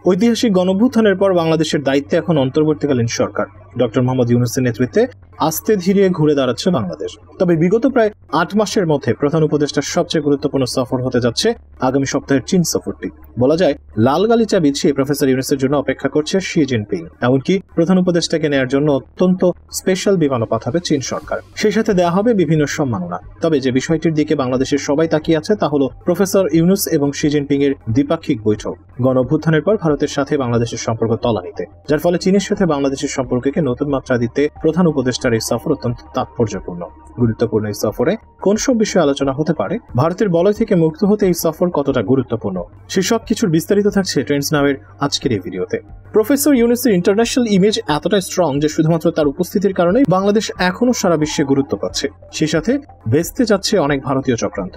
ঐতিহাসিক গণঅভ্যুত্থানের পর বাংলাদেশের দায়িত্বে এখন অন্তর্বর্তীকালীন সরকার ডক্টর মোহাম্মদ ইউনূসের নেতৃত্বে আস্তে ধীরে ঘুরে দাঁড়াচ্ছে বাংলাদেশ। তবে বিগত প্রায় ৮ মাসের মধ্যে প্রধান উপদেষ্টার সবচেয়ে গুরুত্বপূর্ণ সফর হতে যাচ্ছে আগামী সপ্তাহের চীন সফরটি। বলা যায় লাল গালিচা বিছিয়ে প্রফেসর ইউনূসের জন্য অপেক্ষা করছে শি জিনপিং। এমনকি প্রধান উপদেষ্টাকে নেয়ার জন্য অত্যন্ত স্পেশাল বিমানও পাঠাবে চীন সরকার। সেই সাথে দেওয়া হবে বিভিন্ন সম্মাননা। তবে যে বিষয়টির দিকে বাংলাদেশের সবাই তাকিয়ে আছে তা হলো প্রফেসর ইউনূস এবং শি জিনপিং এর দ্বিপাক্ষিক বৈঠক। গণঅভ্যুত্থানের পর ভারতের সাথে বাংলাদেশের সম্পর্ক তলানিতে, যার ফলে চীনের সাথে বাংলাদেশের সম্পর্ককে নতুন মাত্রা দিতে প্রধান উপদেষ্টার এই সফর অত্যন্ত তাৎপর্যপূর্ণ। গুরুত্বপূর্ণ এই সফরে কোন সব বিষয়ে আলোচনা হতে পারে, ভারতের বলয় থেকে মুক্ত হতে এই সফর কতটা গুরুত্বপূর্ণ, সেসব কিছুর বিস্তারিত থাকছে ট্রেন্ডস নামের আজকের এই ভিডিওতে। প্রফেসর ইউনূসের ইন্টারন্যাশনাল ইমেজ এতটাই স্ট্রং যে শুধুমাত্র তার উপস্থিতির কারণে বাংলাদেশ এখনো সারা বিশ্বে গুরুত্ব পাচ্ছে। সেই সাথে ভেস্তে যাচ্ছে অনেক ভারতীয় চক্রান্ত।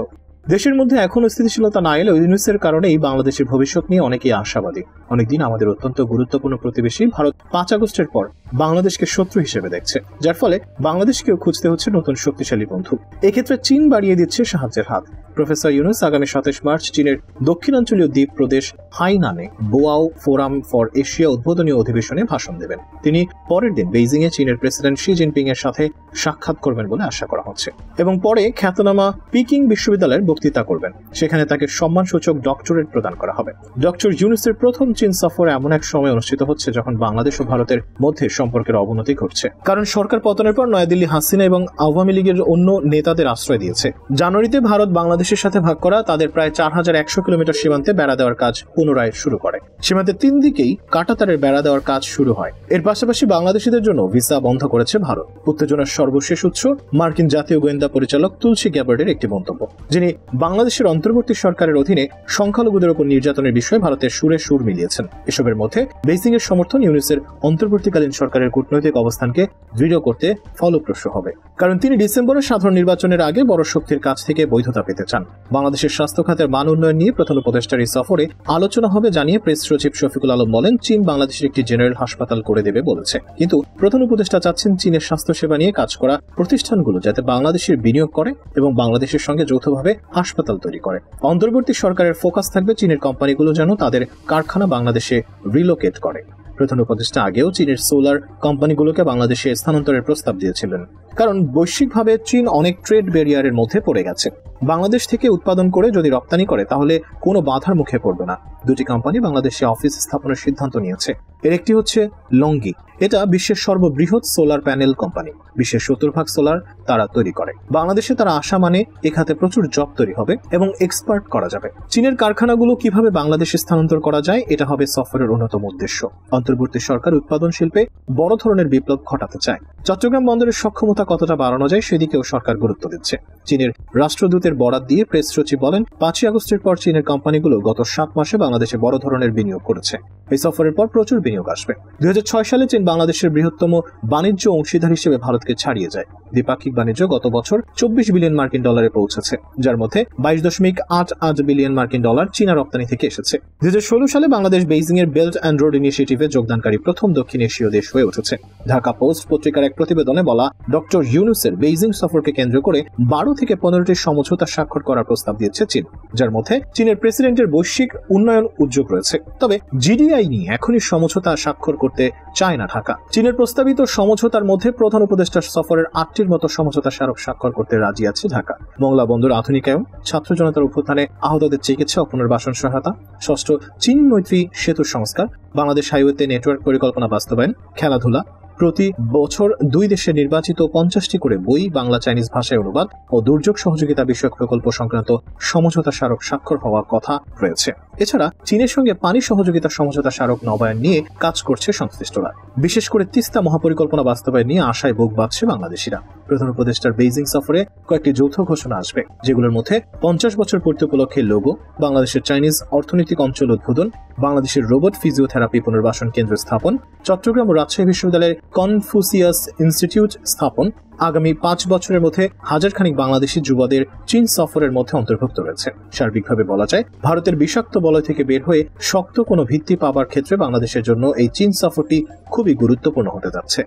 দেশের মধ্যে এখনো স্থিতিশীলতা না এলেও ইউনূসের কারণেই বাংলাদেশের ভবিষ্যৎ নিয়ে অনেকেই আশাবাদী। অনেকদিন আমাদের অত্যন্ত গুরুত্বপূর্ণ প্রতিবেশী ভারত ৫ আগস্টের পর বাংলাদেশকে শত্রু হিসেবে দেখছে, যার ফলে বাংলাদেশকেও খুঁজতে হচ্ছে নতুন শক্তিশালী বন্ধু। এক্ষেত্রে চীন বাড়িয়ে দিচ্ছে সাহায্যের হাত। প্রফেসর ইউনূস আগামী ২৭ মার্চ চীনের দক্ষিণাঞ্চলীয় দ্বীপ প্রদেশ হাইনানে বোয়াও ফোরাম ফর এশিয়া উদ্বোধনী অধিবেশনে ভাষণ দেবেন। তিনি পরের দিন বেইজিং এ চীনের প্রেসিডেন্ট শি জিনপিং এর সাথে সাক্ষাৎ করবেন বলে আশা করা হচ্ছে এবং পরে খ্যাতনামা পিকিং বিশ্ববিদ্যালয়ের বক্তৃতা করবেন। সেখানে তাকে সম্মানসূচক ডক্টরেট প্রদান করা হবে। ডক্টর ইউনূসের প্রথম চীন সফর এমন এক সময় অনুষ্ঠিত হচ্ছে যখন বাংলাদেশ ও ভারতের মধ্যে সম্পর্কের অবনতি ঘটছে। কারণ সরকার পতনের পর নয়াদিল্লি হাসিনা এবং আওয়ামী লীগের অন্য নেতাদের আশ্রয় দিয়েছে। জানুয়ারিতে ভারত বাংলাদেশের সাথে ভাগ করা তাদের প্রায় ৪,১০০ কিলোমিটার সীমান্তে বেড়া দেওয়ার কাজ পুনরায় শুরু করে। সীমান্তের ৩ দিকেই কাঁটাতারের বেড়া দেওয়ার কাজ শুরু হয়। এর পাশাপাশি বাংলাদেশিদের জন্য ভিসা বন্ধ করেছে ভারত। উত্তেজনার সর্বশেষ উৎস মার্কিন জাতীয় গোয়েন্দা পরিচালক তুলসী গ্যাবার্ডের একটি মন্তব্য, যিনি বাংলাদেশের অন্তর্বর্তী সরকারের অধীনে সংখ্যালঘুদের উপর নির্যাতনের বিষয়ে ভারতের সুরে সুর মিলিয়েছেন। এসবের মধ্যে বেইজিং এর সমর্থন ইউনূসের অন্তর্বর্তীকালীন সরকারের কূটনৈতিক অবস্থানকে দৃঢ় করতে ফলপ্রসূ হবে। কারণ তিনি ডিসেম্বরের সাধারণ নির্বাচনের আগে বড় শক্তির কাছ থেকে বৈধতা পেতে চান। বাংলাদেশের স্বাস্থ্য খাতের মান উন্নয়ন নিয়ে প্রধান উপদেষ্টার এই সফরে আলোচনা হবে জানিয়ে প্রেস সচিব শফিকুল আলম বলেন, চীন বাংলাদেশের একটি জেনারেল হাসপাতাল করে দেবে বলেছে। কিন্তু প্রধান উপদেষ্টা চাচ্ছেন চীনের স্বাস্থ্যসেবা নিয়ে কাজ করা প্রতিষ্ঠানগুলো যাতে বাংলাদেশের বিনিয়োগ করে এবং বাংলাদেশের সঙ্গে যৌথভাবে হাসপাতাল তৈরি করে। অন্তর্বর্তী সরকারের ফোকাস থাকবে চীনের কোম্পানিগুলো যেন তাদের কারখানা বাংলাদেশে রিলোকেট করে। প্রধান উপদেষ্টা আগেও চীনের সোলার কোম্পানিগুলোকে বাংলাদেশে স্থানান্তরের প্রস্তাব দিয়েছিলেন, কারণ বৈশ্বিকভাবে চীন অনেক ট্রেড ব্যারিয়ারের মধ্যে পড়ে গেছে। বাংলাদেশ থেকে উৎপাদন করে যদি রপ্তানি করে তাহলে কোনো বাধার মুখে পড়বে না। দুটি কোম্পানি বাংলাদেশে অফিস স্থাপনের সিদ্ধান্ত নিয়েছে। এর একটি হচ্ছে লংগি। এটা বিশ্বের সর্ববৃহৎ সোলার প্যানেল কোম্পানি। বিশ্বের 70% সোলার তারা তৈরি করে। বাংলাদেশে তারা আসা মানে এ খাতে প্রচুর জব তৈরি হবে এবং এক্সপার্ট করা যাবে। চীনের কারখানাগুলো কিভাবে বাংলাদেশে স্থানান্তর করা যায় এটা হবে সফরের অন্যতম উদ্দেশ্য। অন্তর্বর্তী সরকার উৎপাদন শিল্পে বড় ধরনের বিপ্লব ঘটাতে চায়। চট্টগ্রাম বন্দরের সক্ষমতা কতটা বাড়ানো যায় সেদিকেও সরকার গুরুত্ব দিচ্ছে। চীনের রাষ্ট্রদূতের বরাত দিয়ে প্রেস সচিব বলেন, ৫ আগস্টের পর চীনের কোম্পানিগুলো গত ৭ মাসে বাংলাদেশে বড় ধরনের বিনিয়োগ করেছে। এই সফরের পর প্রচুর বিনিয়োগ আসবে। ২০০৬ সালে চীন বাংলাদেশের বৃহত্তম বাণিজ্য অংশীদার হিসেবে ভারতকে ছাড়িয়ে যায়। দ্বিপাক্ষিক বাণিজ্য গত বছর ২৪ বিলিয়ন মার্কিন ডলারে পৌঁছেছে, যার মধ্যে ২২.৮৮ বিলিয়ন মার্কিন ডলার চীনা রপ্তানি থেকে এসেছে। ২০১৬ সালে বাংলাদেশ বেইজিং এর বেল্ট অ্যান্ড রোড ইনিশিয়েটিভে যোগদানকারী প্রথম দক্ষিণ এশীয় দেশ হয়ে উঠেছে। ঢাকা পোস্ট পত্রিকার এক প্রতিবেদনে বলা, ডক্টর ইউনূসের বেইজিং সফরকে কেন্দ্র করে ১২ থেকে ১৫টি সমঝোতা স্বাক্ষর করার প্রস্তাব দিয়েছে চীন, যার মধ্যে চীনের প্রেসিডেন্টের বৈশ্বিক উন্নয়ন উদ্যোগ রয়েছে। তবে জিডিআই নিয়ে এখনই সমঝোতা স্বাক্ষর করতে চায় না ঢাকা। চীনের প্রস্তাবিত সমঝোতার মধ্যে প্রধান উপদেষ্টার সফরের ৮টির মতো সমঝোতা স্মারক স্বাক্ষর করতে রাজি আছে ঢাকা। মংলা বন্দর আধুনিকায়ন, ছাত্র জনতার অভ্যুত্থানে আহতদের চিকিৎসা ও পুনর্বাসন সহায়তা, ষষ্ঠ চীন মৈত্রী সেতু সংস্কার, বাংলাদেশ হাইওয়েতে নেটওয়ার্ক পরিকল্পনা বাস্তবায়ন, খেলাধুলা, প্রতি বছর ২ দেশের নির্বাচিত ৫০টি করে বই বাংলা চাইনিজ ভাষায় অনুবাদ ও দুর্যোগ সহযোগিতা বিষয়ক প্রকল্প সংক্রান্ত সমঝোতা স্মারক স্বাক্ষর হওয়ার কথা রয়েছে। এছাড়া চীনের সঙ্গে পানি সহযোগিতা সমঝোতা স্মারক নবায়ন নিয়ে কাজ করছে সংশ্লিষ্টরা। বিশেষ করে তিস্তা মহাপরিকল্পনা বাস্তবায়ন নিয়ে আশায় বুক বাঁধছে বাংলাদেশিরা। প্রধান উপদেষ্টার বেইজিং সফরে কয়েকটি যৌথ ঘোষণা আসবে, যেগুলোর মধ্যে ৫০ বছর পূর্তি উপলক্ষে লোগো, বাংলাদেশের চাইনিজ অর্থনৈতিক অঞ্চল উদ্বোধন, বাংলাদেশের রোবট ফিজিওথেরাপি পুনর্বাসন কেন্দ্র স্থাপন, চট্টগ্রাম ও রাজশাহী বিশ্ববিদ্যালয়ের কনফুসিয়াস ইনস্টিটিউট স্থাপন। আগামী ৫ বছরের মধ্যে হাজারখানিক বাংলাদেশি যুবদের চীন সফরের মধ্যে অন্তর্ভুক্ত রয়েছে। সার্বিকভাবে বলা যায়, ভারতের বিষাক্ত বলয় থেকে বের হয়ে শক্ত কোনো ভিত্তি পাবার ক্ষেত্রে বাংলাদেশের জন্য এই চীন সফরটি খুবই গুরুত্বপূর্ণ হতে যাচ্ছে।